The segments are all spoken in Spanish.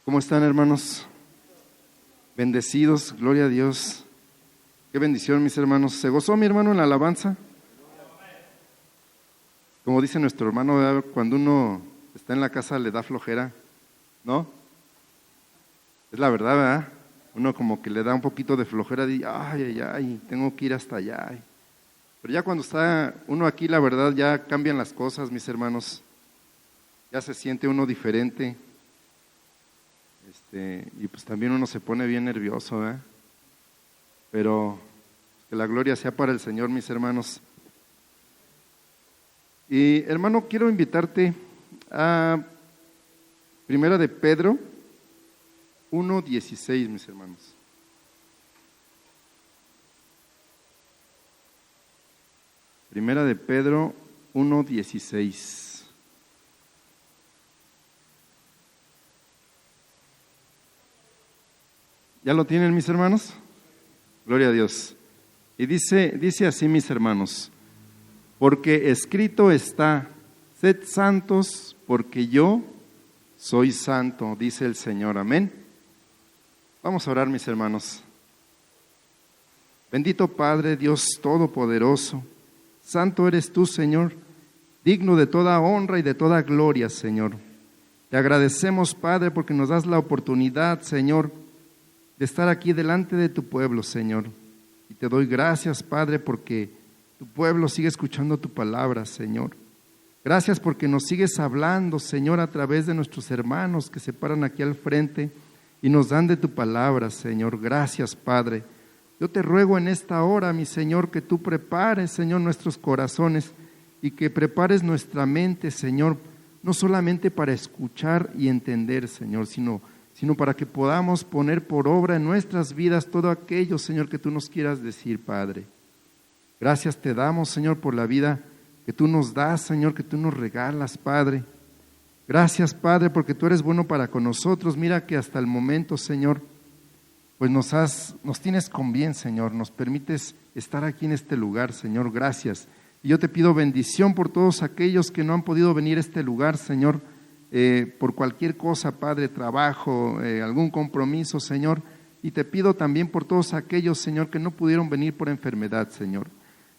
¿Cómo están, hermanos? Bendecidos, gloria a Dios. Qué bendición, mis hermanos. ¿Se gozó mi hermano en la alabanza? Como dice nuestro hermano, ¿verdad? Cuando uno está en la casa le da flojera, ¿no? Es la verdad, ¿verdad? Uno como que le da un poquito de flojera, dice, ay, tengo que ir hasta allá. Pero ya cuando está uno aquí, la verdad, ya cambian las cosas, mis hermanos. Ya se siente uno diferente. Y pues también uno se pone bien nervioso, ¿eh? Pero que la gloria sea para el Señor, mis hermanos. Y hermano, quiero invitarte a Primera de Pedro 1:16, mis hermanos. Primera de Pedro 1:16. ¿Ya lo tienen, mis hermanos? Gloria a Dios. Y dice así, mis hermanos: porque escrito está, sed santos, porque yo soy santo, dice el Señor. Amén. Vamos a orar, mis hermanos. Bendito Padre, Dios Todopoderoso, santo eres tú, Señor, digno de toda honra y de toda gloria, Señor. Te agradecemos, Padre, porque nos das la oportunidad, Señor, de estar aquí delante de tu pueblo, Señor. Y te doy gracias, Padre, porque tu pueblo sigue escuchando tu palabra, Señor. Gracias porque nos sigues hablando, Señor, a través de nuestros hermanos que se paran aquí al frente y nos dan de tu palabra, Señor. Gracias, Padre. Yo te ruego en esta hora, mi Señor, que tú prepares, Señor, nuestros corazones y que prepares nuestra mente, Señor, no solamente para escuchar y entender, Señor, sino para que podamos poner por obra en nuestras vidas todo aquello, Señor, que tú nos quieras decir, Padre. Gracias te damos, Señor, por la vida que tú nos das, Señor, que tú nos regalas, Padre. Gracias, Padre, porque tú eres bueno para con nosotros. Mira que hasta el momento, Señor, pues nos tienes con bien, Señor. Nos permites estar aquí en este lugar, Señor. Gracias. Y yo te pido bendición por todos aquellos que no han podido venir a este lugar, Señor, por cualquier cosa, Padre, trabajo, algún compromiso, Señor. Y te pido también por todos aquellos, Señor, que no pudieron venir por enfermedad, Señor.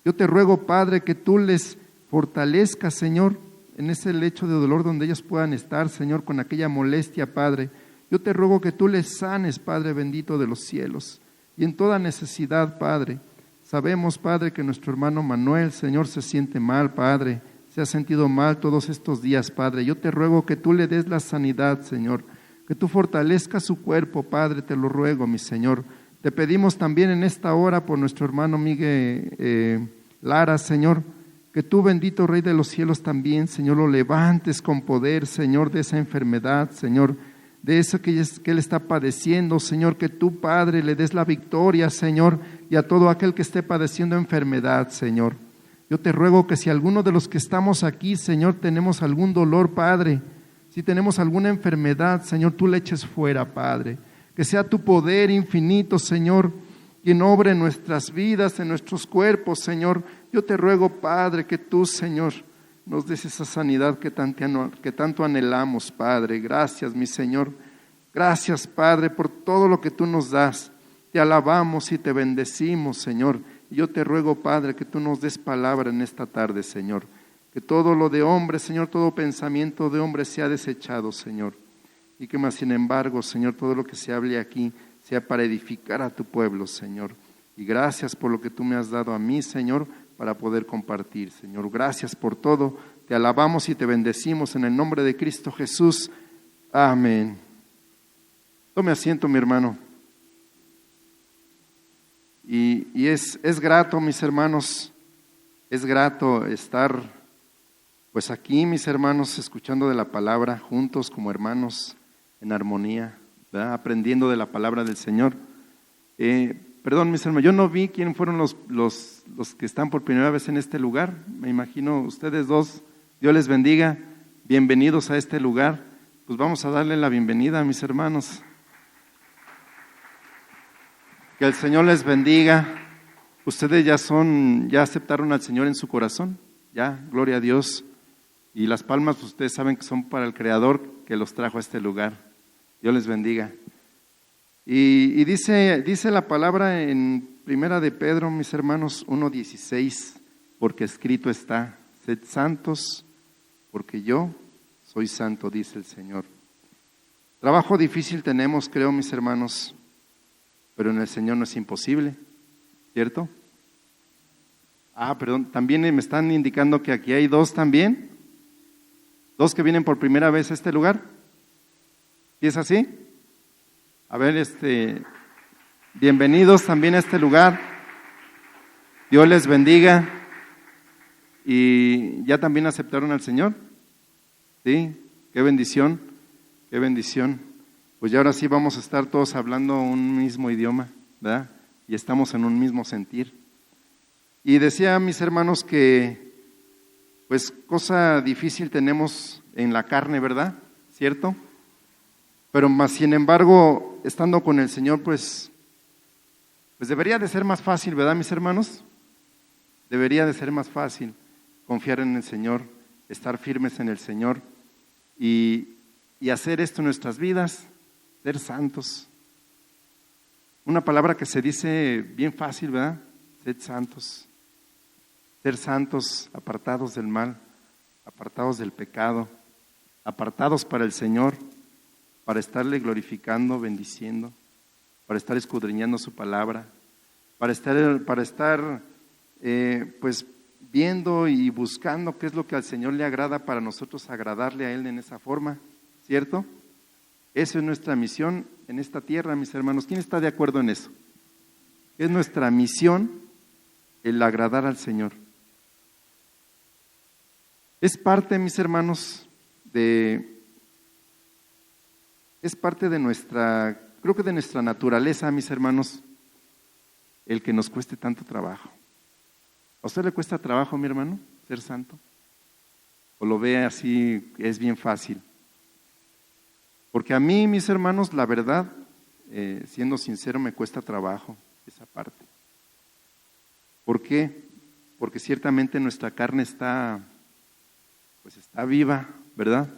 Yo te ruego, Padre, que tú les fortalezcas, Señor, en ese lecho de dolor donde ellos puedan estar, Señor, con aquella molestia, Padre. Yo te ruego que tú les sanes, Padre bendito de los cielos. Y en toda necesidad, Padre. Sabemos, Padre, que nuestro hermano Manuel, Señor, se siente mal, Padre. Se ha sentido mal todos estos días, Padre. Yo te ruego que tú le des la sanidad, Señor. Que tú fortalezcas su cuerpo, Padre, te lo ruego, mi Señor. Te pedimos también en esta hora por nuestro hermano Miguel Lara, Señor, que tú, bendito Rey de los cielos, también, Señor, lo levantes con poder, Señor, de esa enfermedad, Señor, de eso que él está padeciendo, Señor, que tú, Padre, le des la victoria, Señor, y a todo aquel que esté padeciendo enfermedad, Señor. Yo te ruego que si alguno de los que estamos aquí, Señor, tenemos algún dolor, Padre, si tenemos alguna enfermedad, Señor, tú le eches fuera, Padre. Que sea tu poder infinito, Señor, quien obre en nuestras vidas, en nuestros cuerpos, Señor. Yo te ruego, Padre, que tú, Señor, nos des esa sanidad que tanto anhelamos, Padre. Gracias, mi Señor. Gracias, Padre, por todo lo que tú nos das. Te alabamos y te bendecimos, Señor. Y yo te ruego, Padre, que tú nos des palabra en esta tarde, Señor. Que todo lo de hombre, Señor, todo pensamiento de hombre sea desechado, Señor. Y que más sin embargo, Señor, todo lo que se hable aquí sea para edificar a tu pueblo, Señor. Y gracias por lo que tú me has dado a mí, Señor, para poder compartir, Señor. Gracias por todo. Te alabamos y te bendecimos en el nombre de Cristo Jesús. Amén. Tome asiento, mi hermano. Y es grato, mis hermanos, es grato estar pues aquí, mis hermanos, escuchando de la palabra, juntos como hermanos, en armonía, ¿verdad? Aprendiendo de la palabra del Señor. Perdón, mis hermanos, yo no vi quién fueron los que están por primera vez en este lugar. Me imagino ustedes dos. Dios les bendiga. Bienvenidos a este lugar. Pues vamos a darle la bienvenida a mis hermanos. Que el Señor les bendiga. Ustedes ya aceptaron al Señor en su corazón. Ya, gloria a Dios. Y las palmas, ustedes saben que son para el Creador que los trajo a este lugar. Dios les bendiga. Y dice la palabra en Primera de Pedro, mis hermanos, 1:16, porque escrito está, sed santos, porque yo soy santo, dice el Señor. Trabajo difícil tenemos, creo, mis hermanos, pero en el Señor no es imposible, ¿cierto? Perdón, también me están indicando que aquí hay dos también, dos que vienen por primera vez a este lugar. ¿Y es así? A ver, bienvenidos también a este lugar. Dios les bendiga. ¿Y ya también aceptaron al Señor? Sí, qué bendición, qué bendición. Pues ya ahora sí vamos a estar todos hablando un mismo idioma, ¿verdad? Y estamos en un mismo sentir. Y decía, mis hermanos, que pues cosa difícil tenemos en la carne, ¿verdad? ¿Cierto? Pero más sin embargo, estando con el Señor, pues debería de ser más fácil, ¿verdad, mis hermanos? Debería de ser más fácil confiar en el Señor, estar firmes en el Señor y hacer esto en nuestras vidas, ser santos. Una palabra que se dice bien fácil, ¿verdad? Sed santos. Ser santos, apartados del mal, apartados del pecado, apartados para el Señor, para estarle glorificando, bendiciendo, para estar escudriñando su palabra, para estar pues viendo y buscando qué es lo que al Señor le agrada para nosotros agradarle a Él en esa forma, ¿cierto? Esa es nuestra misión en esta tierra, mis hermanos. ¿Quién está de acuerdo en eso? Es nuestra misión el agradar al Señor. Es parte, mis hermanos, es parte de nuestra, creo que de nuestra naturaleza, mis hermanos, el que nos cueste tanto trabajo. ¿A usted le cuesta trabajo, mi hermano, ser santo? ¿O lo ve así, es bien fácil? Porque a mí, mis hermanos, la verdad, siendo sincero, me cuesta trabajo esa parte. ¿Por qué? Porque ciertamente nuestra carne está viva, ¿verdad?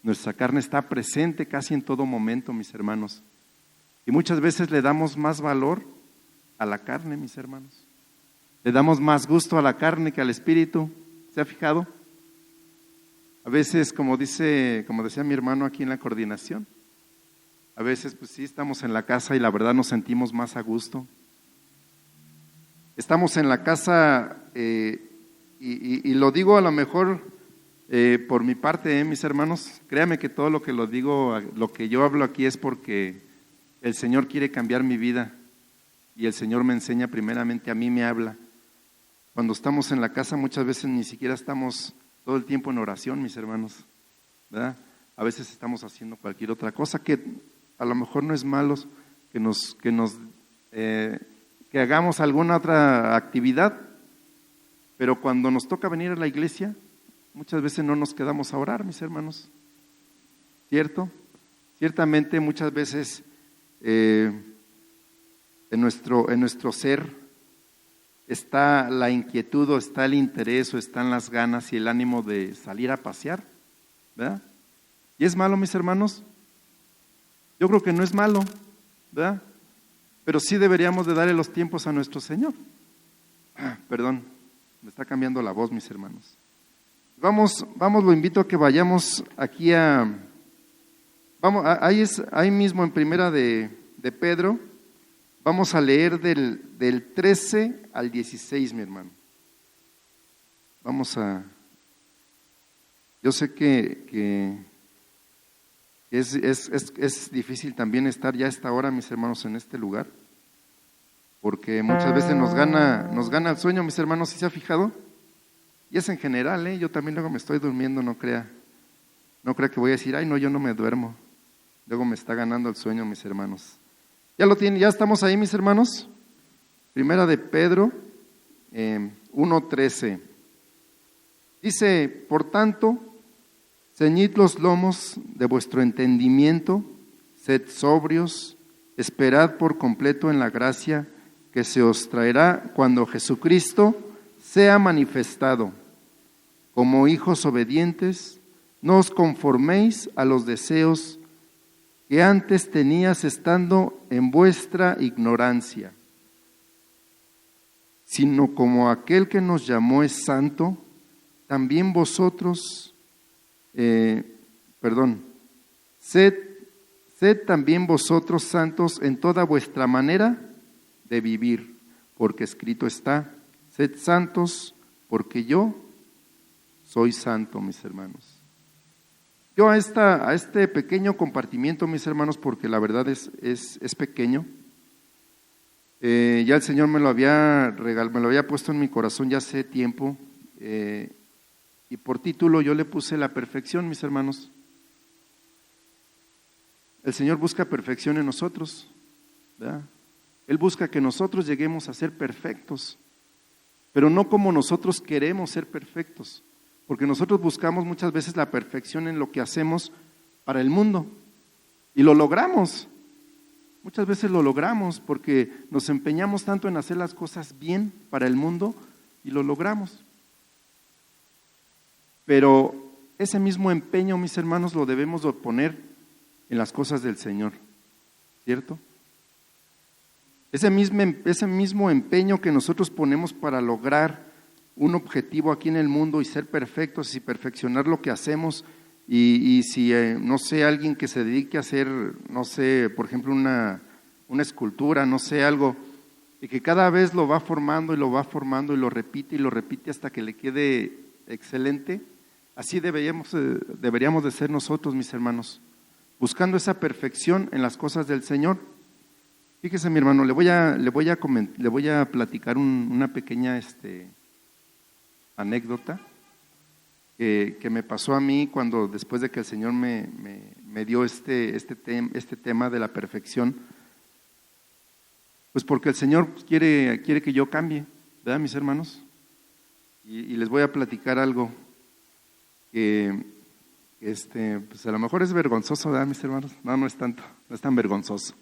Nuestra carne está presente casi en todo momento, mis hermanos. Y muchas veces le damos más valor a la carne, mis hermanos. Le damos más gusto a la carne que al espíritu. ¿Se ha fijado? A veces, como decía mi hermano aquí en la coordinación, a veces pues sí estamos en la casa y la verdad nos sentimos más a gusto. Estamos en la casa y lo digo a lo mejor por mi parte, mis hermanos, créame que todo lo que lo digo, lo que yo hablo aquí es porque el Señor quiere cambiar mi vida y el Señor me enseña primeramente, a mí me habla. Cuando estamos en la casa muchas veces ni siquiera estamos todo el tiempo en oración, mis hermanos, ¿verdad? A veces estamos haciendo cualquier otra cosa que a lo mejor no es malo que hagamos alguna otra actividad, pero cuando nos toca venir a la iglesia, muchas veces no nos quedamos a orar, mis hermanos, ¿cierto? Ciertamente muchas veces en nuestro ser está la inquietud, o está el interés, o están las ganas y el ánimo de salir a pasear, ¿verdad? ¿Y es malo, mis hermanos? Yo creo que no es malo, ¿verdad? Pero sí deberíamos de darle los tiempos a nuestro Señor. Perdón, me está cambiando la voz, mis hermanos. Vamos, lo invito a que vayamos aquí ahí mismo en Primera de Pedro. Vamos a leer del 13 al 16, mi hermano. Yo sé que es difícil también estar ya a esta hora, mis hermanos, en este lugar, porque muchas veces nos gana el sueño, mis hermanos, ¿sí se ha fijado? Y es en general, yo también luego me estoy durmiendo, no crea que voy a decir, ay no, yo no me duermo, luego me está ganando el sueño, mis hermanos. Ya estamos ahí, mis hermanos. Primera de Pedro 1:13. Dice, por tanto, ceñid los lomos de vuestro entendimiento, sed sobrios, esperad por completo en la gracia que se os traerá cuando Jesucristo sea manifestado. Como hijos obedientes, no os conforméis a los deseos que antes tenías estando en vuestra ignorancia, sino como aquel que nos llamó es santo, también vosotros, sed también vosotros santos en toda vuestra manera de vivir, porque escrito está, sed santos, porque yo soy santo, mis hermanos. Yo a este pequeño compartimiento, mis hermanos, porque la verdad es pequeño, ya el Señor me lo había puesto en mi corazón ya hace tiempo, y por título yo le puse la perfección, mis hermanos. El Señor busca perfección en nosotros, ¿verdad? Él busca que nosotros lleguemos a ser perfectos, pero no como nosotros queremos ser perfectos, porque nosotros buscamos muchas veces la perfección en lo que hacemos para el mundo, y lo logramos. Muchas veces lo logramos porque nos empeñamos tanto en hacer las cosas bien para el mundo y lo logramos. Pero ese mismo empeño, mis hermanos, lo debemos de poner en las cosas del Señor, ¿cierto? Ese mismo empeño que nosotros ponemos para lograr un objetivo aquí en el mundo y ser perfectos y perfeccionar lo que hacemos, y si, no sé, alguien que se dedique a hacer, no sé, por ejemplo, una escultura, no sé, algo, y que cada vez lo va formando y lo va formando y lo repite hasta que le quede excelente, así deberíamos de ser nosotros, mis hermanos, buscando esa perfección en las cosas del Señor. Fíjese, mi hermano, le voy a platicar una pequeña anécdota que me pasó a mí cuando, después de que el Señor me dio este tema de la perfección, pues porque el Señor quiere que yo cambie, ¿verdad, mis hermanos? Y les voy a platicar algo que pues a lo mejor es vergonzoso, ¿verdad, mis hermanos? No es tanto, no es tan vergonzoso,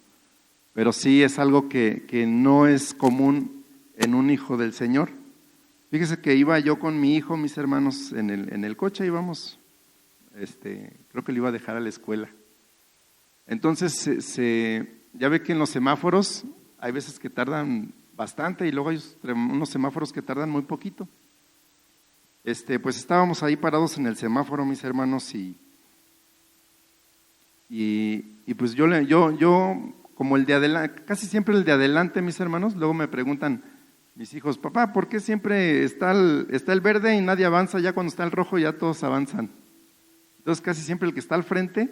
pero sí es algo que no es común en un hijo del Señor. Fíjese que iba yo con mi hijo, mis hermanos, en el coche, íbamos, creo que le iba a dejar a la escuela. Entonces, ya ve que en los semáforos hay veces que tardan bastante y luego hay unos semáforos que tardan muy poquito. Pues estábamos ahí parados en el semáforo, mis hermanos, y pues yo como el de adelante, casi siempre el de adelante, mis hermanos, luego me preguntan mis hijos, papá, ¿por qué siempre está el verde y nadie avanza? Ya cuando está el rojo ya todos avanzan. Entonces casi siempre el que está al frente,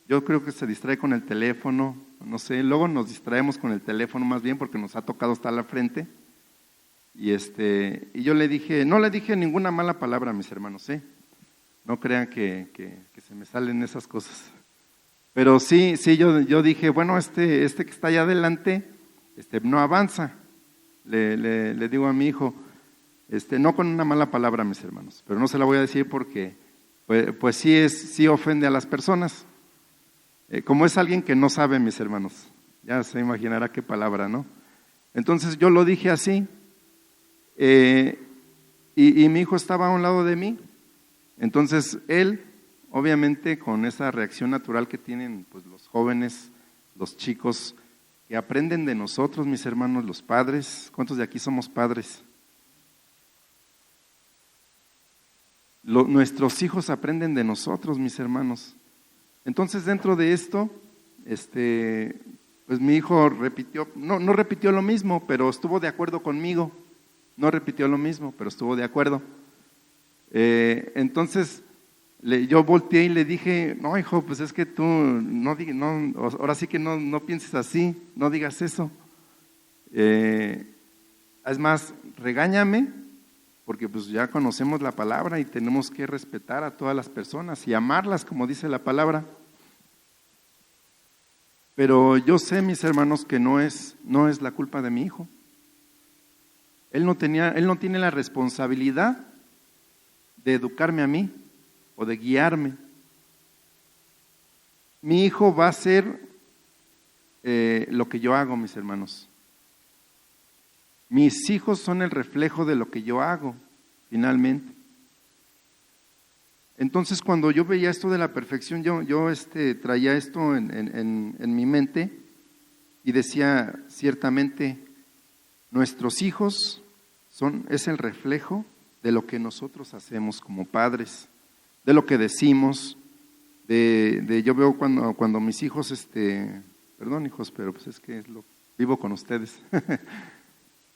yo creo que se distrae con el teléfono, no sé, luego nos distraemos con el teléfono más bien porque nos ha tocado estar al frente. Y yo no le dije ninguna mala palabra, mis hermanos, no crean que se me salen esas cosas. Pero sí, yo dije, bueno, este que está allá adelante, no avanza. Le digo a mi hijo, no con una mala palabra, mis hermanos, pero no se la voy a decir porque, pues sí ofende a las personas. Como es alguien que no sabe, mis hermanos, ya se imaginará qué palabra, ¿no? Entonces yo lo dije así, y mi hijo estaba a un lado de mí. Entonces él, obviamente con esa reacción natural que tienen pues los jóvenes, los chicos, que aprenden de nosotros, mis hermanos, los padres. ¿Cuántos de aquí somos padres? Nuestros hijos aprenden de nosotros, mis hermanos. Entonces, dentro de esto, pues mi hijo repitió, no repitió lo mismo, pero estuvo de acuerdo conmigo. No repitió lo mismo, pero estuvo de acuerdo. Entonces, yo volteé y le dije, no, hijo, pues es que tú ahora sí que no pienses así, no digas eso. Es más, regáñame, porque pues ya conocemos la palabra y tenemos que respetar a todas las personas y amarlas, como dice la palabra. Pero yo sé, mis hermanos, que no es la culpa de mi hijo. Él no tiene la responsabilidad de educarme a mí o de guiarme. Mi hijo va a hacer lo que yo hago, mis hermanos. Mis hijos son el reflejo de lo que yo hago, finalmente. Entonces, cuando yo veía esto de la perfección, yo traía esto en mi mente y decía, ciertamente, nuestros hijos es el reflejo de lo que nosotros hacemos como padres, de lo que decimos, yo veo cuando mis hijos, perdón hijos, pero pues es que vivo con ustedes.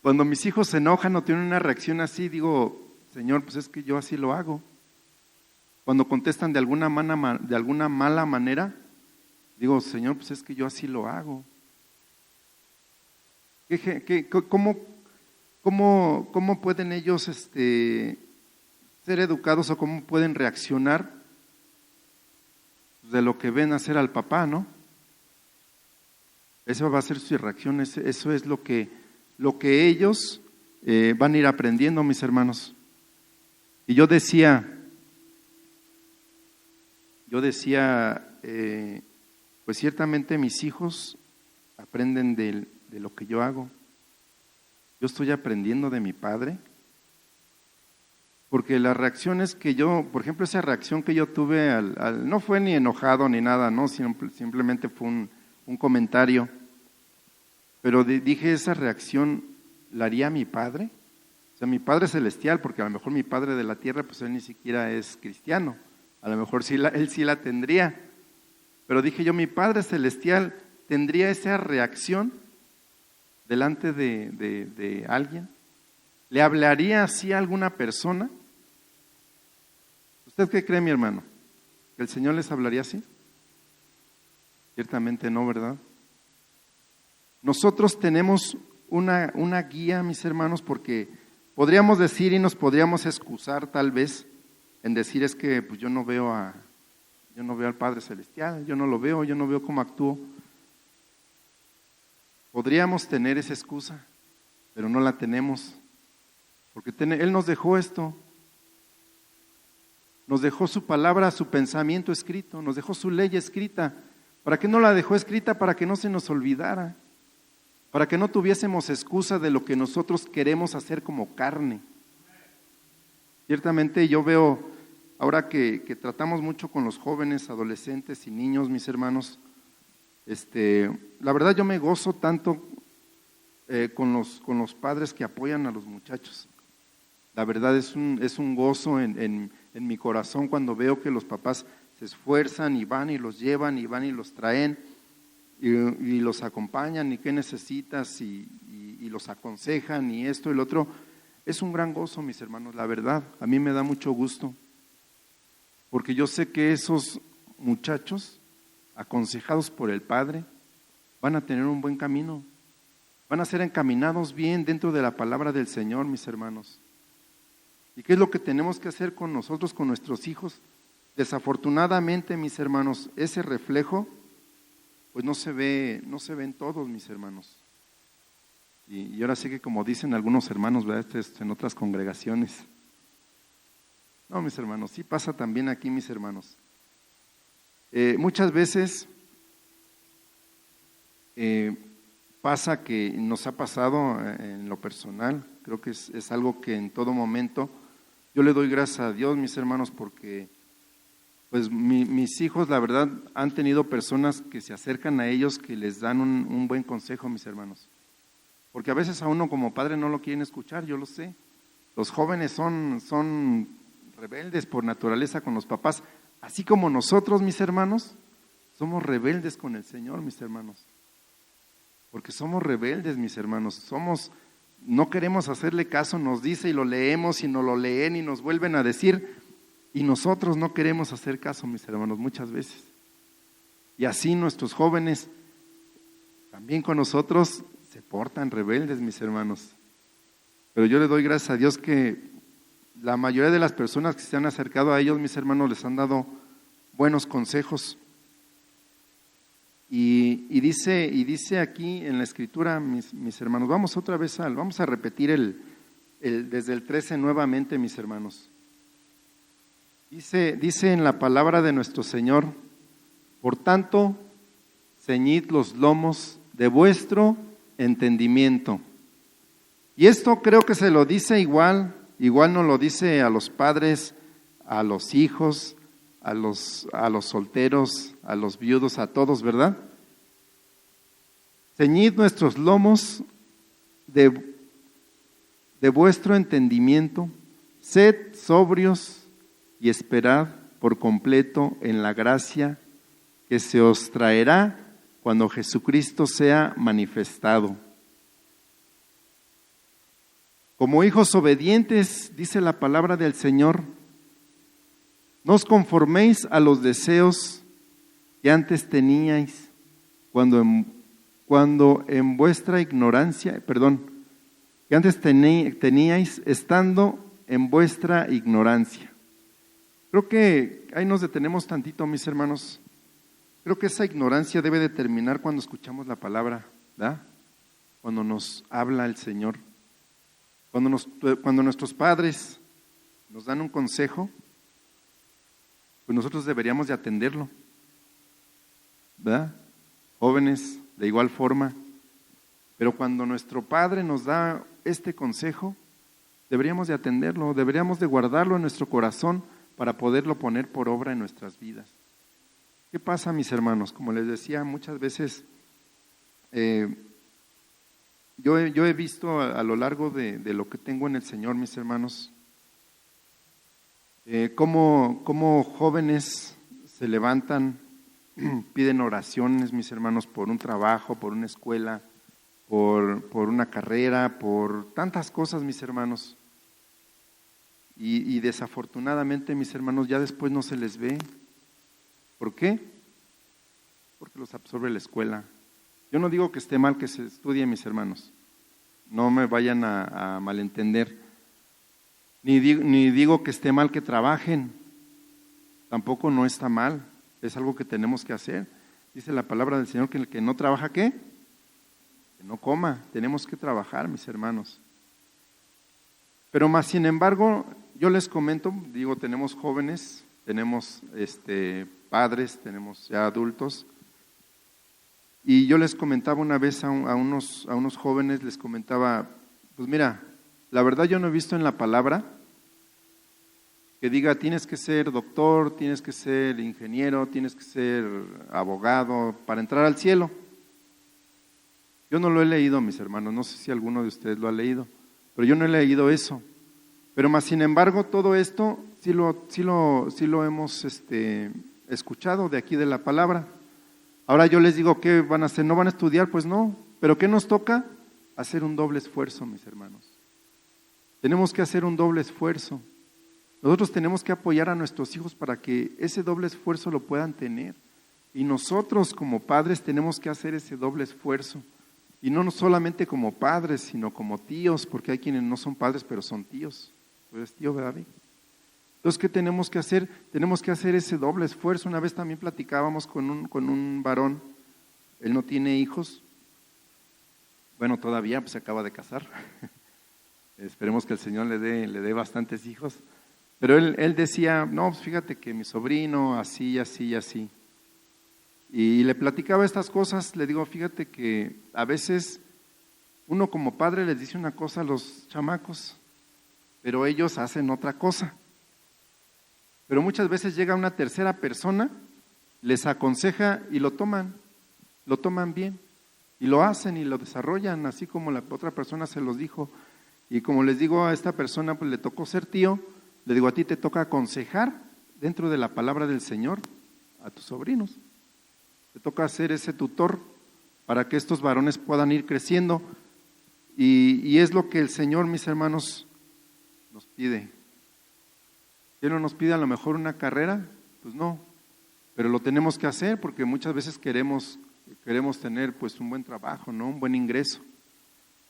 Cuando mis hijos se enojan o tienen una reacción así, digo, Señor, pues es que yo así lo hago. Cuando contestan de alguna mala manera, digo, Señor, pues es que yo así lo hago. ¿Cómo pueden ellos ser educados o cómo pueden reaccionar de lo que ven hacer al papá, ¿no? Esa va a ser su reacción, eso es lo que ellos van a ir aprendiendo, mis hermanos. Y yo decía, pues ciertamente mis hijos aprenden de lo que yo hago. Yo estoy aprendiendo de mi padre, porque las reacciones que por ejemplo, esa reacción que yo tuve no fue ni enojado ni nada, no, simplemente fue un comentario, pero dije, esa reacción la haría mi padre, o sea, mi Padre Celestial, porque a lo mejor mi Padre de la tierra, pues él ni siquiera es cristiano, a lo mejor él sí la tendría, pero dije yo, mi Padre Celestial tendría esa reacción delante de alguien. ¿Le hablaría así a alguna persona? ¿Usted qué cree, mi hermano? ¿Que el Señor les hablaría así? Ciertamente no, ¿verdad? Nosotros tenemos una guía, mis hermanos, porque podríamos decir y nos podríamos excusar tal vez en decir, es que pues yo no veo al Padre Celestial, yo no lo veo, yo no veo cómo actúo. Podríamos tener esa excusa, pero no la tenemos, porque Él nos dejó esto, nos dejó su palabra, su pensamiento escrito, nos dejó su ley escrita. ¿Para qué no la dejó escrita? Para que no se nos olvidara, para que no tuviésemos excusa de lo que nosotros queremos hacer como carne. Ciertamente yo veo, ahora que tratamos mucho con los jóvenes, adolescentes y niños, mis hermanos, la verdad yo me gozo tanto con los padres que apoyan a los muchachos. La verdad es un gozo en mi corazón cuando veo que los papás se esfuerzan y van y los llevan y van y los traen y los acompañan y qué necesitas y los aconsejan y esto y lo otro. Es un gran gozo, mis hermanos, la verdad, a mí me da mucho gusto, porque yo sé que esos muchachos, aconsejados por el Padre, van a tener un buen camino, van a ser encaminados bien dentro de la palabra del Señor, mis hermanos. ¿Y qué es lo que tenemos que hacer con nosotros, con nuestros hijos? Desafortunadamente, mis hermanos, ese reflejo, pues no se ve en todos, mis hermanos. Y ahora sí que como dicen algunos hermanos, ¿verdad? En otras congregaciones. No, mis hermanos, sí pasa también aquí, mis hermanos. Muchas veces pasa que nos ha pasado en lo personal, creo que es algo que en todo momento yo le doy gracias a Dios, mis hermanos, porque pues mis hijos, la verdad, han tenido personas que se acercan a ellos que les dan un buen consejo, mis hermanos. Porque a veces a uno como padre no lo quieren escuchar, yo lo sé. Los jóvenes son rebeldes por naturaleza con los papás, así como nosotros, mis hermanos, somos rebeldes con el Señor, mis hermanos. Porque somos rebeldes, mis hermanos, no queremos hacerle caso, nos dice y lo leemos y nos lo leen y nos vuelven a decir, y nosotros no queremos hacer caso, mis hermanos, muchas veces. Y así nuestros jóvenes, también con nosotros, se portan rebeldes, mis hermanos. Pero yo le doy gracias a Dios que la mayoría de las personas que se han acercado a ellos, mis hermanos, les han dado buenos consejos. Y dice aquí en la Escritura, mis hermanos, vamos otra vez vamos a repetir desde el 13 nuevamente, mis hermanos. Dice en la palabra de nuestro Señor, por tanto, ceñid los lomos de vuestro entendimiento. Y esto creo que se lo dice igual nos lo dice a los padres, a los hijos, a los solteros, a los viudos, a todos, ¿verdad? Ceñid nuestros lomos de vuestro entendimiento, sed sobrios y esperad por completo en la gracia que se os traerá cuando Jesucristo sea manifestado. Como hijos obedientes, dice la palabra del Señor, no os conforméis a los deseos que antes teníais cuando en vuestra ignorancia, que antes teníais estando en vuestra ignorancia. Creo que ahí nos detenemos tantito, mis hermanos. Creo que esa ignorancia debe de terminar cuando escuchamos la palabra, ¿verdad? Cuando nos habla el Señor. Cuando nuestros padres nos dan un consejo, pues nosotros deberíamos de atenderlo, ¿verdad? Jóvenes, de igual forma. Pero cuando nuestro Padre nos da este consejo, deberíamos de atenderlo, deberíamos de guardarlo en nuestro corazón para poderlo poner por obra en nuestras vidas. ¿Qué pasa, mis hermanos? Como les decía, muchas veces yo he visto a lo largo de lo que tengo en el Señor, mis hermanos, cómo jóvenes se levantan, piden oraciones, mis hermanos, por un trabajo, por una escuela, por una carrera, por tantas cosas, mis hermanos. Y desafortunadamente, mis hermanos, ya después no se les ve. ¿Por qué? Porque los absorbe la escuela. Yo no digo que esté mal que se estudie, mis hermanos. No me vayan a malentender. Ni digo que esté mal que trabajen. Tampoco no está mal. Es algo que tenemos que hacer. Dice la palabra del Señor que el que no trabaja, ¿qué? Que no coma. Tenemos que trabajar, mis hermanos. Pero más sin embargo, yo les comento, digo, tenemos jóvenes, tenemos padres, tenemos ya adultos. Y yo les comentaba una vez a unos jóvenes, les comentaba, pues mira, la verdad yo no he visto en la palabra que diga tienes que ser doctor, tienes que ser ingeniero, tienes que ser abogado para entrar al cielo. Yo no lo he leído, mis hermanos, no sé si alguno de ustedes lo ha leído, pero yo no he leído eso. Pero más sin embargo, todo esto sí lo hemos escuchado de aquí de la palabra. Ahora yo les digo, ¿qué van a hacer? ¿No van a estudiar? Pues no. ¿Pero qué nos toca? Hacer un doble esfuerzo, mis hermanos. Tenemos que hacer un doble esfuerzo. Nosotros tenemos que apoyar a nuestros hijos para que ese doble esfuerzo lo puedan tener. Y nosotros como padres tenemos que hacer ese doble esfuerzo. Y no solamente como padres, sino como tíos, porque hay quienes no son padres, pero son tíos. Tú eres tío, ¿verdad? Entonces, ¿qué tenemos que hacer? Tenemos que hacer ese doble esfuerzo. Una vez también platicábamos con un varón, él no tiene hijos, bueno, todavía pues se acaba de casar, esperemos que el Señor le dé bastantes hijos, pero él decía, no, pues fíjate que mi sobrino, así, así, así, y le platicaba estas cosas, le digo, fíjate que a veces uno como padre les dice una cosa a los chamacos, pero ellos hacen otra cosa. Pero muchas veces llega una tercera persona, les aconseja y lo toman bien, y lo hacen y lo desarrollan, así como la otra persona se los dijo. Y como les digo a esta persona, pues le tocó ser tío, le digo, a ti te toca aconsejar dentro de la palabra del Señor a tus sobrinos. Te toca ser ese tutor para que estos varones puedan ir creciendo. Y es lo que el Señor, mis hermanos, nos pide. ¿Él no nos pide a lo mejor una carrera? Pues no, pero lo tenemos que hacer porque muchas veces queremos tener pues un buen trabajo, ¿no? Un buen ingreso.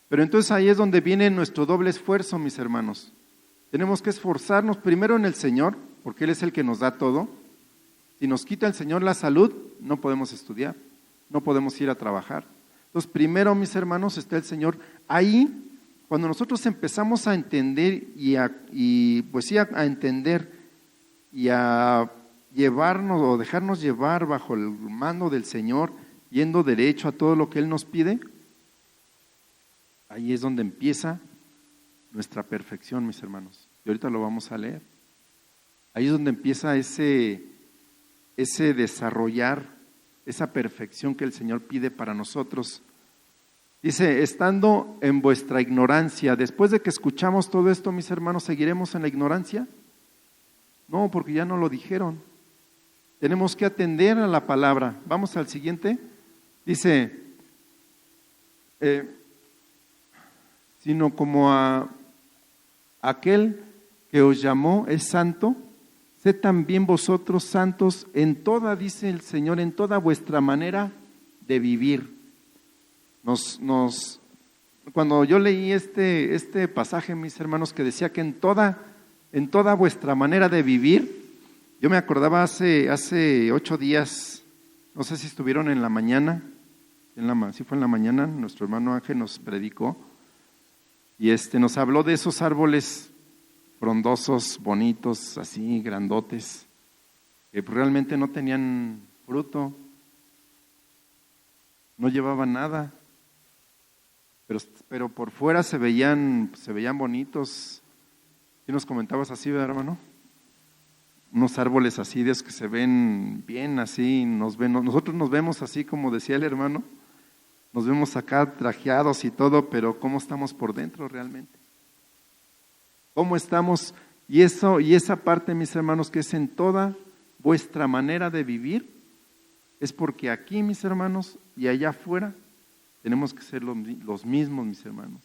Pero entonces ahí es donde viene nuestro doble esfuerzo, mis hermanos. Tenemos que esforzarnos primero en el Señor, porque Él es el que nos da todo. Si nos quita el Señor la salud, no podemos estudiar, no podemos ir a trabajar. Entonces primero, mis hermanos, está el Señor. Ahí, cuando nosotros empezamos a entender a entender y a llevarnos o dejarnos llevar bajo el mando del Señor, yendo derecho a todo lo que Él nos pide, ahí es donde empieza nuestra perfección, mis hermanos. Y ahorita lo vamos a leer. Ahí es donde empieza ese ese desarrollar, esa perfección que el Señor pide para nosotros. Dice, estando en vuestra ignorancia, después de que escuchamos todo esto, mis hermanos, ¿seguiremos en la ignorancia? No, porque ya no lo dijeron. Tenemos que atender a la palabra. Vamos al siguiente. Dice, sino como a aquel que os llamó es santo, sed también vosotros santos en toda, dice el Señor, en toda vuestra manera de vivir. Cuando yo leí este pasaje, mis hermanos, que decía que en toda vuestra manera de vivir, yo me acordaba hace 8 días, no sé si estuvieron en la mañana, sí fue en la mañana, nuestro hermano Ángel nos predicó, y nos habló de esos árboles frondosos, bonitos, así, grandotes, que realmente no tenían fruto, no llevaban nada, pero por fuera se veían bonitos. ¿Sí nos comentabas así, verdad, hermano? Unos árboles así, de esos que se ven bien así, nosotros nos vemos así como decía el hermano, nos vemos acá trajeados y todo, pero ¿cómo estamos por dentro realmente? ¿Cómo estamos? Y esa parte, mis hermanos, que es en toda vuestra manera de vivir, es porque aquí, mis hermanos, y allá afuera, tenemos que ser los mismos, mis hermanos.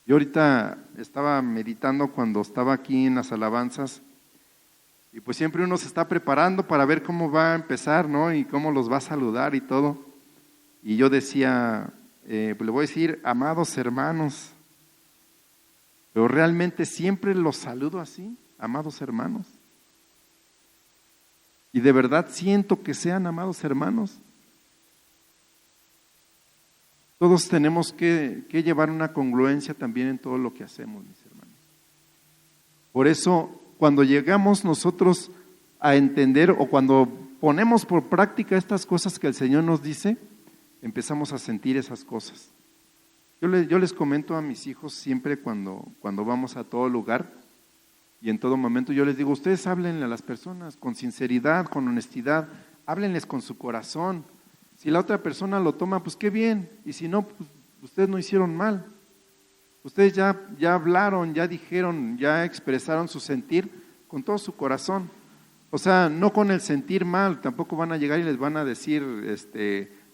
Yo ahorita estaba meditando cuando estaba aquí en las alabanzas, y pues siempre uno se está preparando para ver cómo va a empezar, ¿no? Y cómo los va a saludar y todo. Y yo decía, pues le voy a decir, amados hermanos, pero realmente siempre los saludo así, amados hermanos. Y de verdad siento que sean amados hermanos. Todos tenemos que llevar una congruencia también en todo lo que hacemos, mis hermanos. Por eso, cuando llegamos nosotros a entender o cuando ponemos por práctica estas cosas que el Señor nos dice, empezamos a sentir esas cosas. Yo les comento a mis hijos siempre cuando vamos a todo lugar y en todo momento, yo les digo, ustedes háblenle a las personas con sinceridad, con honestidad, háblenles con su corazón. Si la otra persona lo toma, pues qué bien, y si no, pues ustedes no hicieron mal. Ustedes ya hablaron, ya dijeron, ya expresaron su sentir con todo su corazón. O sea, no con el sentir mal, tampoco van a llegar y les van a decir,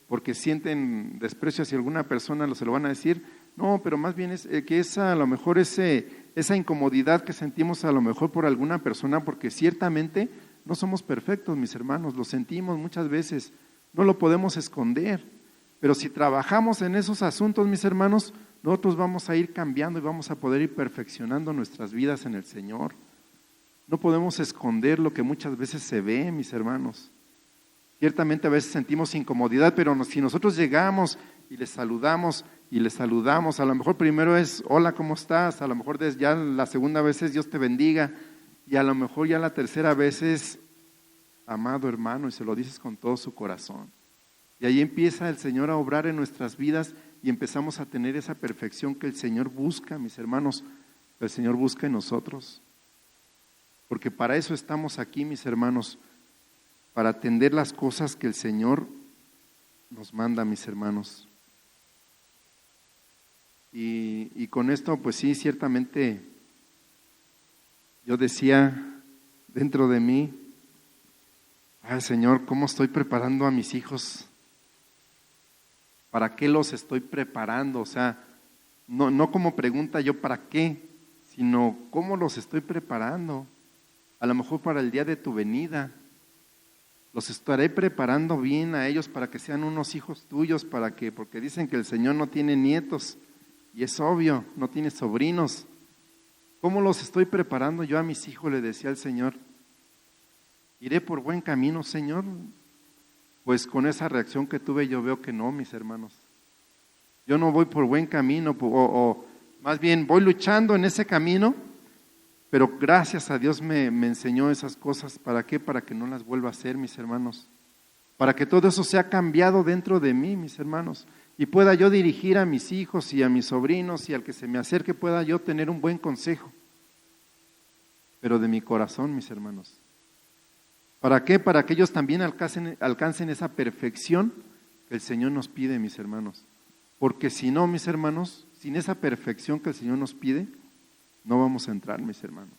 porque sienten desprecio hacia alguna persona, se lo van a decir. No, pero más bien es que a lo mejor esa incomodidad que sentimos a lo mejor por alguna persona, porque ciertamente no somos perfectos, mis hermanos, lo sentimos muchas veces, no lo podemos esconder, pero si trabajamos en esos asuntos, mis hermanos, nosotros vamos a ir cambiando y vamos a poder ir perfeccionando nuestras vidas en el Señor. No podemos esconder lo que muchas veces se ve, mis hermanos. Ciertamente a veces sentimos incomodidad, pero si nosotros llegamos y les saludamos, a lo mejor primero es, hola, ¿cómo estás? A lo mejor ya la segunda vez es, Dios te bendiga, y a lo mejor ya la tercera vez es, amado hermano, y se lo dices con todo su corazón. Y ahí empieza el Señor a obrar en nuestras vidas y empezamos a tener esa perfección que el Señor busca, mis hermanos, el Señor busca en nosotros. Porque para eso estamos aquí, mis hermanos, para atender las cosas que el Señor nos manda, mis hermanos. Y con esto, pues sí, ciertamente, yo decía dentro de mí, ay Señor, ¿cómo estoy preparando a mis hijos? ¿Para qué los estoy preparando? O sea, no como pregunta yo para qué, sino cómo los estoy preparando. A lo mejor para el día de tu venida. Los estaré preparando bien a ellos para que sean unos hijos tuyos, porque dicen que el Señor no tiene nietos, y es obvio, no tiene sobrinos. ¿Cómo los estoy preparando yo a mis hijos? Le decía al Señor. ¿Iré por buen camino, Señor? Pues con esa reacción que tuve yo veo que no, mis hermanos. Yo no voy por buen camino, o más bien voy luchando en ese camino, pero gracias a Dios me enseñó esas cosas. ¿Para qué? Para que no las vuelva a hacer, mis hermanos. Para que todo eso sea cambiado dentro de mí, mis hermanos. Y pueda yo dirigir a mis hijos y a mis sobrinos y al que se me acerque pueda yo tener un buen consejo. Pero de mi corazón, mis hermanos. ¿Para qué? Para que ellos también alcancen esa perfección que el Señor nos pide, mis hermanos. Porque si no, mis hermanos, sin esa perfección que el Señor nos pide, no vamos a entrar, mis hermanos.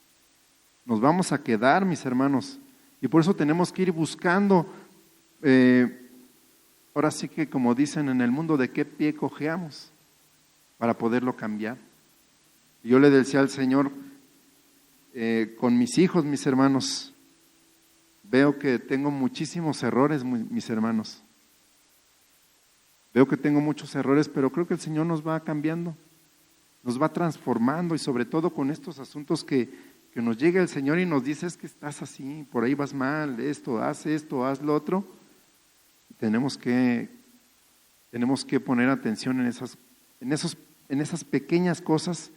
Nos vamos a quedar, mis hermanos. Y por eso tenemos que ir buscando, ahora sí que como dicen en el mundo, de qué pie cojeamos para poderlo cambiar. Y yo le decía al Señor, con mis hijos, mis hermanos, veo que tengo muchísimos errores, mis hermanos. Veo que tengo muchos errores, pero creo que el Señor nos va cambiando, nos va transformando, y sobre todo con estos asuntos que nos llega el Señor y nos dice: es que estás así, por ahí vas mal, esto, haz lo otro. Tenemos que poner atención en esas pequeñas cosas,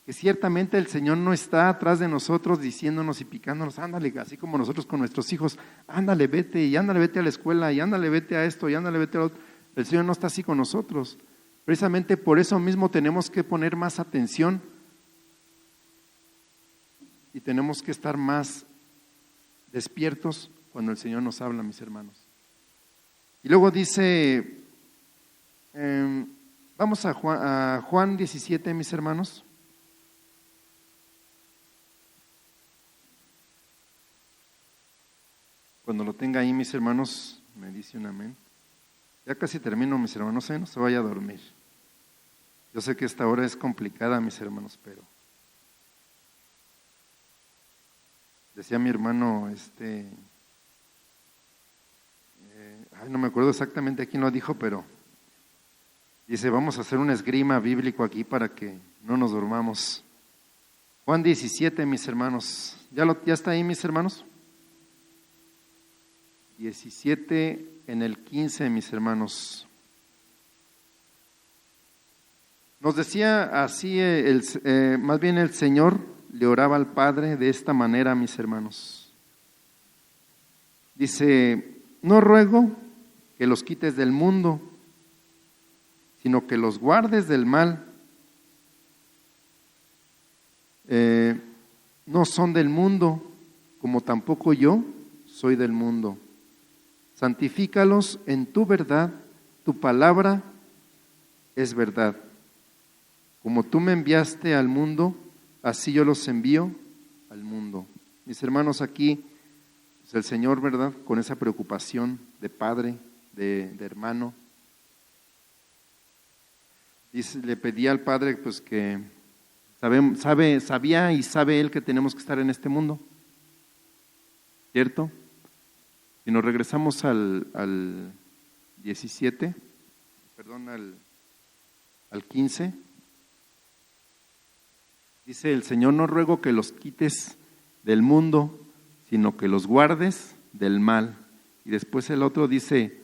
que ciertamente el Señor no está atrás de nosotros diciéndonos y picándonos: ándale, así como nosotros con nuestros hijos, ándale, vete, y ándale, vete a la escuela, y ándale, vete a esto, y ándale, vete a lo otro. El Señor no está así con nosotros. Precisamente por eso mismo tenemos que poner más atención y tenemos que estar más despiertos cuando el Señor nos habla, mis hermanos. Y luego dice, vamos a Juan 17, mis hermanos. Cuando lo tenga ahí, mis hermanos, me dice un amén. Ya casi termino, mis hermanos, no se vaya a dormir. Yo sé que esta hora es complicada, mis hermanos, pero decía mi hermano, no me acuerdo exactamente a quién lo dijo, pero dice: vamos a hacer un esgrima bíblico aquí para que no nos durmamos. Juan 17, mis hermanos, ¿ya está ahí, mis hermanos? 17 en el 15, mis hermanos. Nos decía así, más bien el Señor le oraba al Padre de esta manera, mis hermanos. Dice: no ruego que los quites del mundo, sino que los guardes del mal. No son del mundo, como tampoco yo soy del mundo. Santifícalos en tu verdad, tu palabra es verdad. Como tú me enviaste al mundo, así yo los envío al mundo. Mis hermanos, aquí pues el Señor, ¿verdad?, con esa preocupación de padre, de hermano, le pedía al Padre pues que sabía y sabe Él que tenemos que estar en este mundo, ¿cierto? Si nos regresamos al 17, al 15, dice el Señor: no ruego que los quites del mundo, sino que los guardes del mal. Y después el otro dice: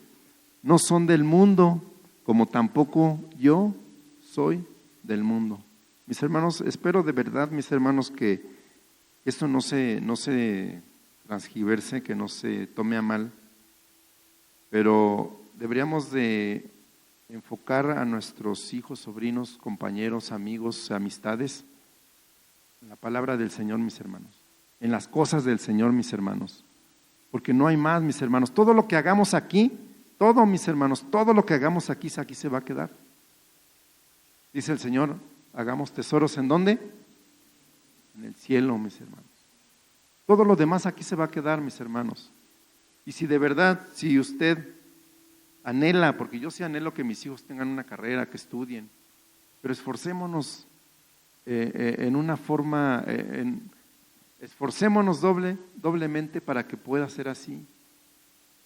no son del mundo, como tampoco yo soy del mundo. Mis hermanos, espero de verdad, mis hermanos, que esto no se transgiverse, que no se tome a mal, pero deberíamos de enfocar a nuestros hijos, sobrinos, compañeros, amigos, amistades en la palabra del Señor, mis hermanos, en las cosas del Señor, mis hermanos, porque no hay más, mis hermanos. Todo lo que hagamos aquí, todo, mis hermanos, todo lo que hagamos aquí se va a quedar. Dice el Señor: hagamos tesoros, ¿en dónde? En el cielo, mis hermanos. Todo lo demás aquí se va a quedar, mis hermanos. Y si de verdad, si usted anhela, porque yo sí anhelo que mis hijos tengan una carrera, que estudien, pero esforcémonos en una forma, esforcémonos doblemente para que pueda ser así.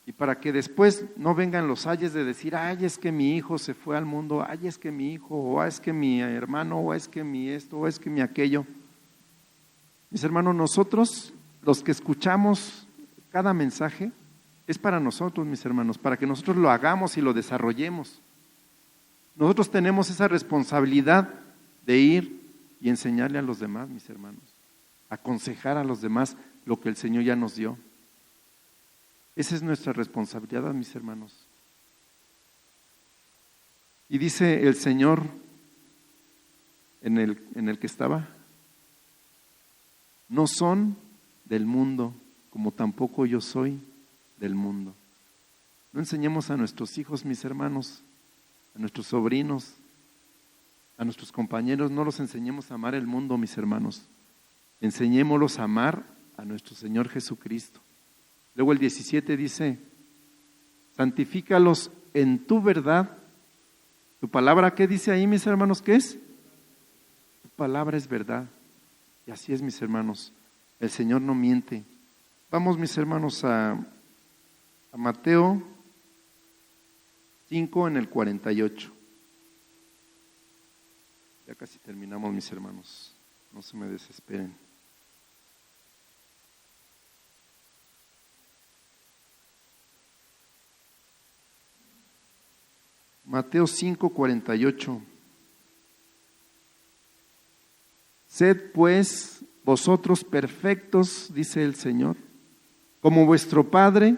Y para que después no vengan los ayes de decir: ay, es que mi hijo se fue al mundo, ay, es que mi hijo, o es que mi hermano, o es que mi esto, o es que mi aquello. Mis hermanos, nosotros, los que escuchamos cada mensaje, es para nosotros, mis hermanos, para que nosotros lo hagamos y lo desarrollemos. Nosotros tenemos esa responsabilidad de ir y enseñarle a los demás, mis hermanos, aconsejar a los demás lo que el Señor ya nos dio. Esa es nuestra responsabilidad, mis hermanos. Y dice el Señor en el que estaba: no son del mundo, como tampoco yo soy del mundo. No enseñemos a nuestros hijos, mis hermanos, a nuestros sobrinos, a nuestros compañeros, no los enseñemos a amar el mundo, mis hermanos. Enseñémoslos a amar a nuestro Señor Jesucristo. Luego el 17 dice, santifícalos en tu verdad. ¿Tu palabra qué dice ahí, mis hermanos? ¿Qué es? Tu palabra es verdad. Y así es, mis hermanos. El Señor no miente. Vamos, mis hermanos, a Mateo 5 en el 48. Ya casi terminamos, mis hermanos. No se me desesperen. Mateo 5, 48. Sed pues vosotros perfectos, dice el Señor, como vuestro Padre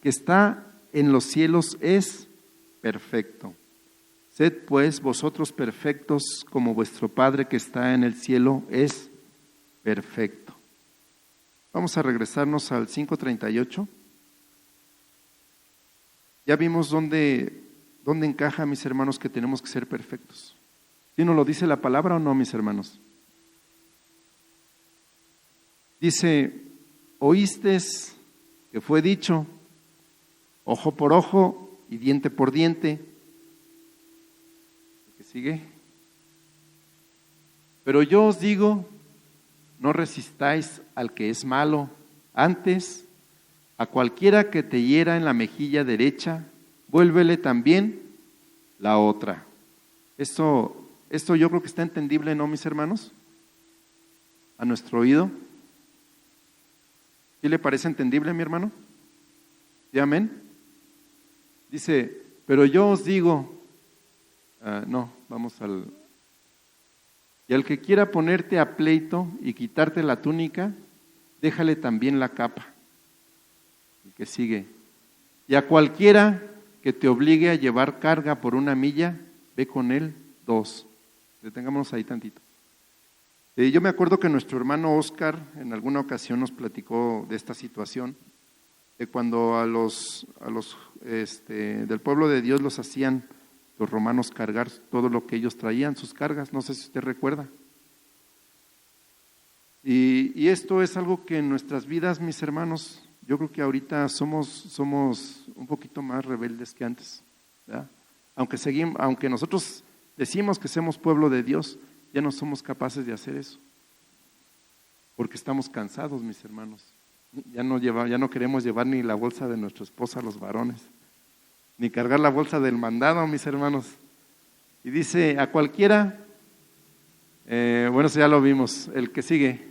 que está en los cielos es perfecto. Sed pues vosotros perfectos, como vuestro Padre que está en el cielo es perfecto. Vamos a regresarnos al 5:38. Ya vimos dónde encaja, mis hermanos, que tenemos que ser perfectos. ¿Sí nos lo dice la palabra o no, mis hermanos? Dice, oísteis que fue dicho, ojo por ojo y diente por diente. ¿Qué sigue? Pero yo os digo, no resistáis al que es malo, antes, a cualquiera que te hiera en la mejilla derecha, vuélvele también la otra. Esto yo creo que está entendible, ¿no, mis hermanos? A nuestro oído. ¿Sí le parece entendible, mi hermano? ¿Sí, amén? Dice, pero yo os digo, y al que quiera ponerte a pleito y quitarte la túnica, déjale también la capa. El que sigue. Y a cualquiera que te obligue a llevar carga por 1 milla, ve con él 2. Detengámonos ahí tantito. Yo me acuerdo que nuestro hermano Oscar en alguna ocasión nos platicó de esta situación, de cuando a los del pueblo de Dios los hacían los romanos cargar todo lo que ellos traían, sus cargas, no sé si usted recuerda. Y esto es algo que en nuestras vidas, mis hermanos, yo creo que ahorita somos un poquito más rebeldes que antes, ¿verdad? Aunque nosotros decimos que somos pueblo de Dios, ya no somos capaces de hacer eso, porque estamos cansados, mis hermanos. Ya no queremos llevar ni la bolsa de nuestra esposa, los varones, ni cargar la bolsa del mandado, mis hermanos. Y dice, a cualquiera, eso ya lo vimos, el que sigue.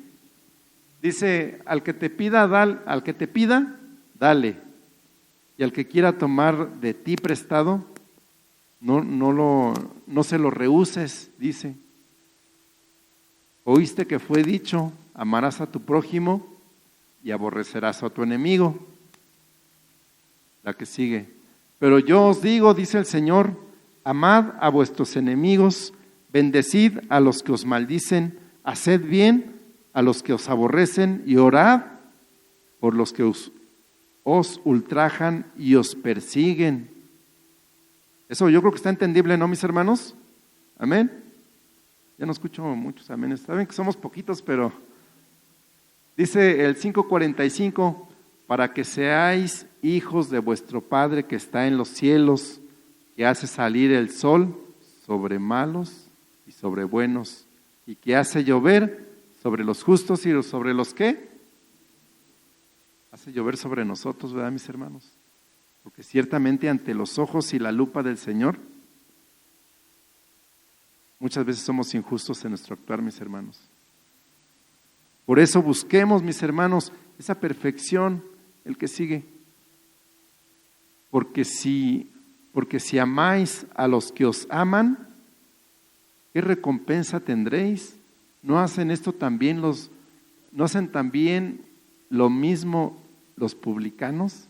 Dice, al que te pida, dale. Y al que quiera tomar de ti prestado, no se lo rehuses, dice. Oíste que fue dicho, amarás a tu prójimo y aborrecerás a tu enemigo. La que sigue. Pero yo os digo, dice el Señor, amad a vuestros enemigos, bendecid a los que os maldicen, haced bien a los que os aborrecen y orad por los que os ultrajan y os persiguen. Eso yo creo que está entendible, ¿no, mis hermanos? Amén. Ya no escucho muchos amén. Saben que somos poquitos, pero dice el 5:45, para que seáis hijos de vuestro Padre que está en los cielos, que hace salir el sol sobre malos y sobre buenos, y que hace llover sobre los justos y sobre los ¿qué? Hace llover sobre nosotros, ¿verdad, mis hermanos? Porque ciertamente ante los ojos y la lupa del Señor, muchas veces somos injustos en nuestro actuar, mis hermanos. Por eso busquemos, mis hermanos, esa perfección, el que sigue. Porque si amáis a los que os aman, ¿qué recompensa tendréis? ¿No hacen también lo mismo los publicanos?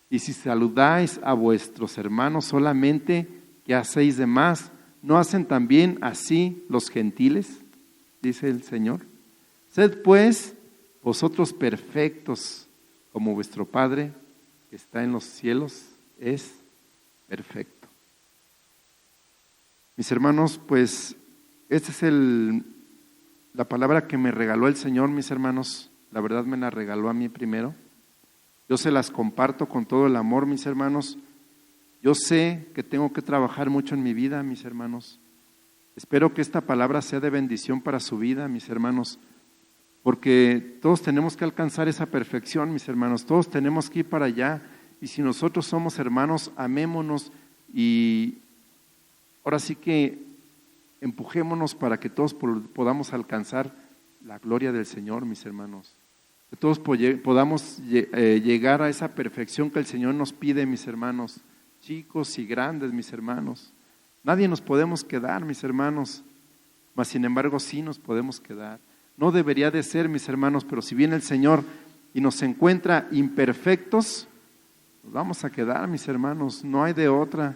Y si saludáis a vuestros hermanos solamente, ¿qué hacéis de más? ¿No hacen también así los gentiles? Dice el Señor. Sed pues vosotros perfectos como vuestro Padre que está en los cielos es perfecto. Mis hermanos, pues esta es la palabra que me regaló el Señor, mis hermanos. La verdad me la regaló a mí primero. Yo se las comparto con todo el amor, mis hermanos. Yo sé que tengo que trabajar mucho en mi vida, mis hermanos. Espero que esta palabra sea de bendición para su vida, mis hermanos, porque todos tenemos que alcanzar esa perfección, mis hermanos. Todos tenemos que ir para allá. Y si nosotros somos hermanos, amémonos y ahora sí que empujémonos para que todos podamos alcanzar la gloria del Señor, mis hermanos. Que todos podamos llegar a esa perfección que el Señor nos pide, mis hermanos, chicos y grandes, mis hermanos. Nadie nos podemos quedar, mis hermanos, mas sin embargo sí nos podemos quedar. No debería de ser, mis hermanos, pero si viene el Señor y nos encuentra imperfectos, nos vamos a quedar, mis hermanos. No hay de otra,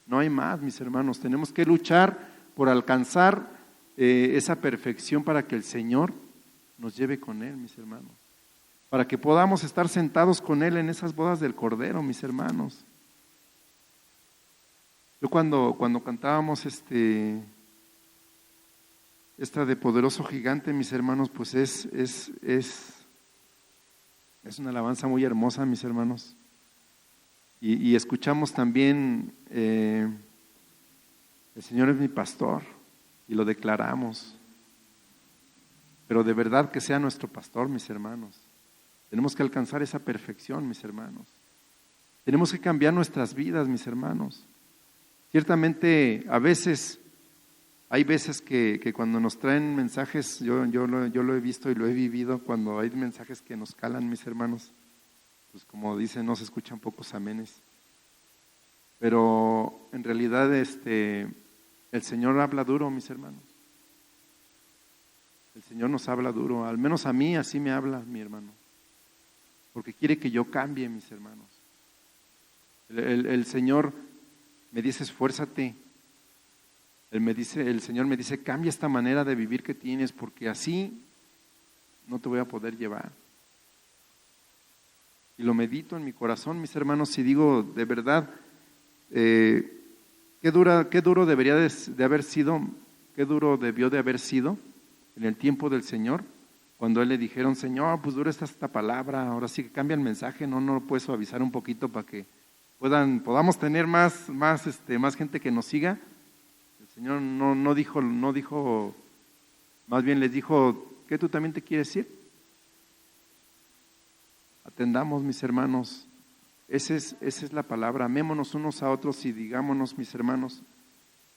no hay más, mis hermanos. Tenemos que luchar por alcanzar esa perfección para que el Señor nos lleve con Él, mis hermanos. Para que podamos estar sentados con Él en esas bodas del Cordero, mis hermanos. Yo cuando cantábamos esta de Poderoso Gigante, mis hermanos, pues es una alabanza muy hermosa, mis hermanos. Y escuchamos también el Señor es mi pastor y lo declaramos. Pero de verdad que sea nuestro pastor, mis hermanos. Tenemos que alcanzar esa perfección, mis hermanos. Tenemos que cambiar nuestras vidas, mis hermanos. Ciertamente, hay veces que cuando nos traen mensajes, yo lo he visto y lo he vivido, cuando hay mensajes que nos calan, mis hermanos, pues como dicen, no se escuchan pocos amenes. Pero en realidad el Señor habla duro, mis hermanos. El Señor nos habla duro, al menos a mí así me habla mi hermano, porque quiere que yo cambie, mis hermanos. El Señor me dice, esfuérzate. El Señor me dice, cambia esta manera de vivir que tienes, porque así no te voy a poder llevar. Y lo medito en mi corazón, mis hermanos, y digo, de verdad, qué duro debería de haber sido, qué duro debió de haber sido en el tiempo del Señor, cuando Él le dijeron, Señor, pues dura esta palabra, ahora sí que cambia el mensaje, no lo puedes suavizar un poquito para que podamos tener más gente que nos siga. El Señor no dijo, más bien les dijo, ¿qué tú también te quieres ir? Atendamos, mis hermanos, esa es la palabra, amémonos unos a otros y digámonos, mis hermanos,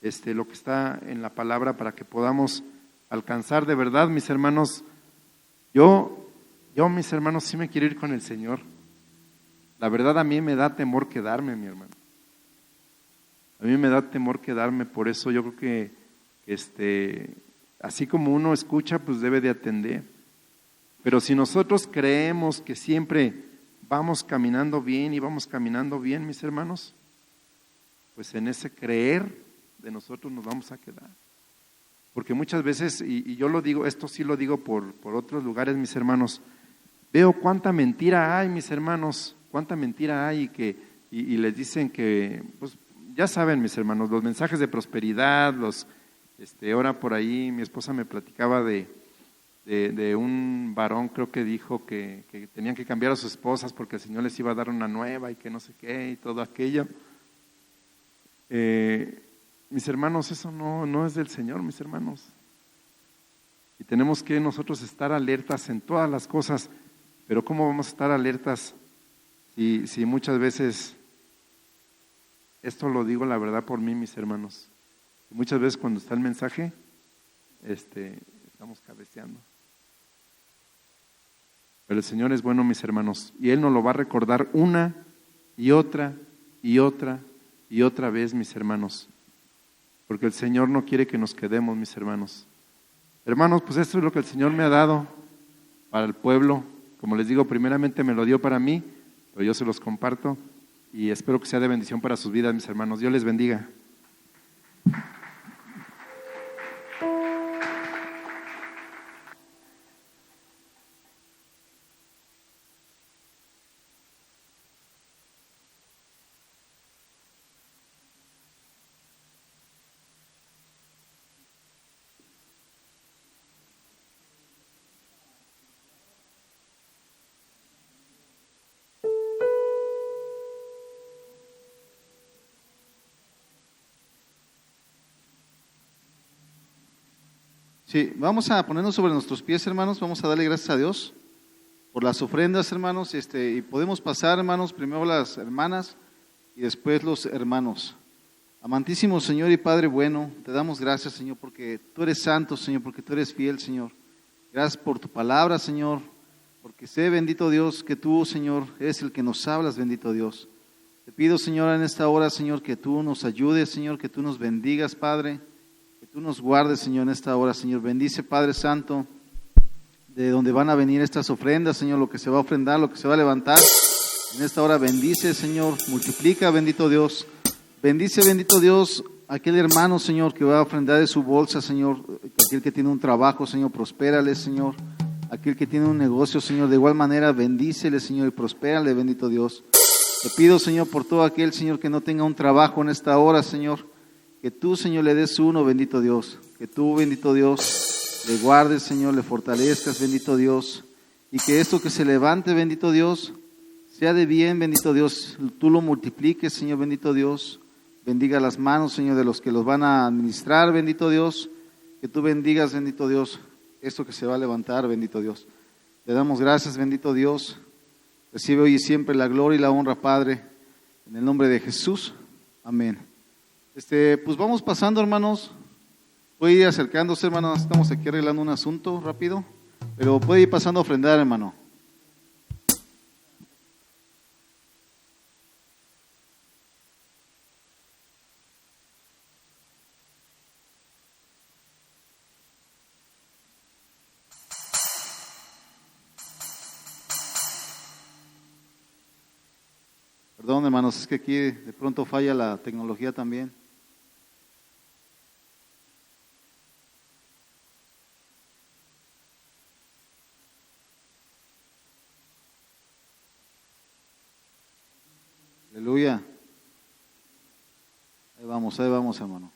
lo que está en la palabra para que podamos alcanzar de verdad, mis hermanos. Yo, mis hermanos, sí me quiero ir con el Señor. La verdad a mí me da temor quedarme, mi hermano. A mí me da temor quedarme, por eso yo creo que así como uno escucha, pues debe de atender. Pero si nosotros creemos que siempre vamos caminando bien y vamos caminando bien, mis hermanos, pues en ese creer de nosotros nos vamos a quedar. Porque muchas veces, y yo lo digo, esto sí lo digo por otros lugares, mis hermanos, veo cuánta mentira hay, mis hermanos, cuánta mentira hay y les dicen que, pues ya saben, mis hermanos, los mensajes de prosperidad, ahora por ahí mi esposa me platicaba de un varón, creo que dijo que tenían que cambiar a sus esposas porque el Señor les iba a dar una nueva y que no sé qué y todo aquello. Mis hermanos, eso no es del Señor, mis hermanos. Y tenemos que nosotros estar alertas en todas las cosas, pero ¿cómo vamos a estar alertas si muchas veces, esto lo digo la verdad por mí, mis hermanos, muchas veces cuando está el mensaje, estamos cabeceando. Pero el Señor es bueno, mis hermanos, y Él nos lo va a recordar una y otra y otra y otra vez, mis hermanos. Porque el Señor no quiere que nos quedemos, mis hermanos. Hermanos, pues esto es lo que el Señor me ha dado para el pueblo. Como les digo, primeramente me lo dio para mí, pero yo se los comparto y espero que sea de bendición para sus vidas, mis hermanos. Dios les bendiga. Sí, vamos a ponernos sobre nuestros pies, hermanos, vamos a darle gracias a Dios por las ofrendas, hermanos, y podemos pasar, hermanos, primero las hermanas y después los hermanos. Amantísimo Señor y Padre bueno, te damos gracias, Señor, porque tú eres santo, Señor, porque tú eres fiel, Señor. Gracias por tu palabra, Señor, porque sé, bendito Dios, que tú, Señor, eres el que nos hablas, bendito Dios. Te pido, Señor, en esta hora, Señor, que tú nos ayudes, Señor, que tú nos bendigas, Padre, que tú nos guardes, Señor, en esta hora, Señor. Bendice, Padre Santo, de donde van a venir estas ofrendas, Señor, lo que se va a ofrendar, lo que se va a levantar. En esta hora bendice, Señor, multiplica, bendito Dios. Bendice, bendito Dios, aquel hermano, Señor, que va a ofrendar de su bolsa, Señor, aquel que tiene un trabajo, Señor, prospérale, Señor. Aquel que tiene un negocio, Señor, de igual manera, bendícele, Señor, y prospérale, bendito Dios. Te pido, Señor, por todo aquel, Señor, que no tenga un trabajo en esta hora, Señor, que tú, Señor, le des uno, bendito Dios. Que tú, bendito Dios, le guardes, Señor, le fortalezcas, bendito Dios. Y que esto que se levante, bendito Dios, sea de bien, bendito Dios. Tú lo multipliques, Señor, bendito Dios. Bendiga las manos, Señor, de los que los van a administrar, bendito Dios. Que tú bendigas, bendito Dios, esto que se va a levantar, bendito Dios. Te damos gracias, bendito Dios. Recibe hoy y siempre la gloria y la honra, Padre, en el nombre de Jesús. Amén. Pues vamos pasando, hermanos. Puede ir acercándose, hermanos. Estamos aquí arreglando un asunto rápido, pero puede ir pasando a ofrendar, hermano. Perdón, hermanos, es que aquí de pronto falla la tecnología también. Aleluya. Ahí vamos, hermano.